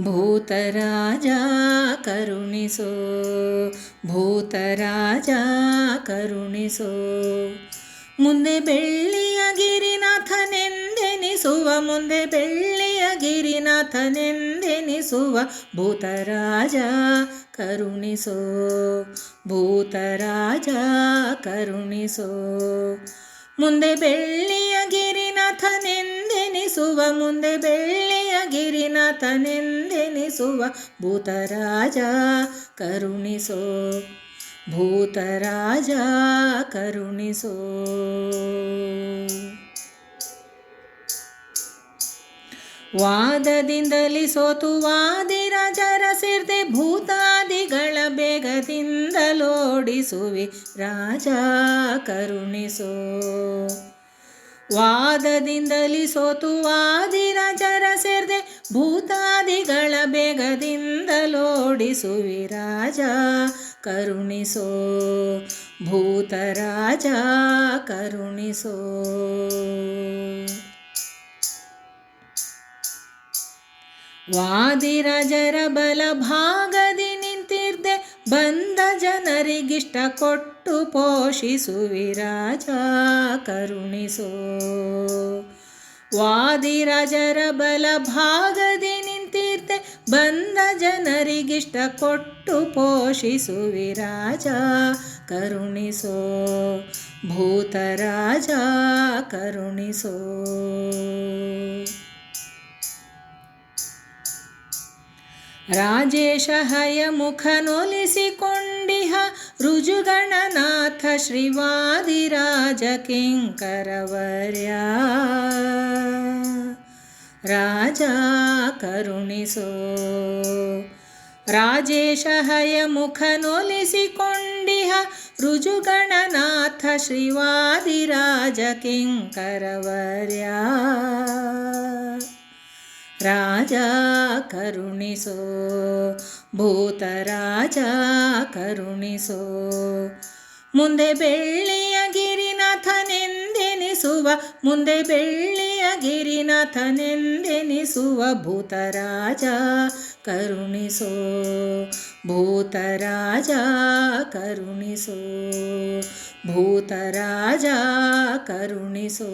ಭೂತರಾಜ ಕರುಣಿಸೋ, ಭೂತರಾಜ ಕರುಣಿಸೋ. ಮುಂದೆ ಬೆಳ್ಳಿಯ ಗಿರಿನಾಥನೆಂದೆನಿಸುವ, ಮುಂದೆ ಬೆಳ್ಳಿಯ ಗಿರಿನಾಥನೆಂದೆನಿಸುವ ಭೂತರಾಜ ಕರುಣಿಸೋ, ಭೂತರಾಜ ಕರುಣಿಸೋ. ಮುಂದೆ ಬೆಳ್ಳಿಯ ಗಿರಿನಾಥನೆಂದೆನಿಸುವ, ಮುಂದೆ ಬೆಳ್ಳಿಯ ಗಿರಿನಾಥನೆಂದೆನಿಸುವ ಭೂತರಾಜ ಕರುಣಿಸೋ, ಭೂತರಾಜ ಕರುಣಿಸೋ. ವಾದದಿಂದಲಿ ಸೋತು ವಾದಿರಾಜರ ಸೇರ್ದೆ, ಭೂತಾದಿಗಳ ಬೇಗದಿಂದಲೋಡಿಸುವಿ ರಾಜ ಕರುಣಿಸೋ. ವಾದದಿಂದಲಿ ಸೋತು ವಾದಿರಾಜರ ಸೇರ್ದೆ, ಭೂತಾದಿಗಳ ಬೇಗದಿಂದಲೋಡಿಸುವಿ ರಾಜ ಕರುಣಿಸೋ, ಭೂತರಾಜ ಕರುಣಿಸೋ. ವಾದಿರಾಜರ ಬಲಭಾಗದಿ ನಿಂತಿರ್ದೆ, ಬಂದ ಜನರಿಗಿಷ್ಟ ಕೊಟ್ಟು ಪೋಷಿಸುವಿ ರಾಜ ಕರುಣಿಸೋ. ವಾದಿರಾಜರ ಬಲಭಾಗದಿ ನಿಂತಿರ್ದೆ, ಬಂದ ಜನರಿಗಿಷ್ಟ ಕೊಟ್ಟು ಪೋಷಿಸುವಿ ರಾಜ ಕರುಣಿಸೋ, ಭೂತರಾಜ ಕರುಣಿಸೋ. ರಾಜೇಶ ಹಯಮುಖನೊಲಿಸಿಕೊಂಡಿಹ ಋಜುಗಣನಾಥ ಶ್ರೀವಾದಿರಾಜ ಕಿಂಕರವರ್ಯ ರಾಜ ಕರುಣಿಸೋ. ರಾಜೇಶ ಹಯಮುಖನೊಲಿಸಿಕೊಂಡಿಹ ಋಜುಗಣನಾಥ ಶ್ರೀವಾದಿರಾಜ ಕಿಂಕರವರ್ಯ ರಾಜ ಕರುಣಿಸೋ, ಭೂತರಾಜ ಕರುಣಿಸೋ. ಮುಂದೆ ಬೆಳ್ಳಿಯ ಗಿರಿನಾಥನೆಂದೆನಿಸುವ, ಮುಂದೆ ಬೆಳ್ಳಿಯ ಗಿರಿನಾಥನೆಂದೆನಿಸುವ ಭೂತರಾಜ ಕರುಣಿಸೋ, ಭೂತರಾಜ ಕರುಣಿಸೋ, ಭೂತರಾಜ ಕರುಣಿಸೋ.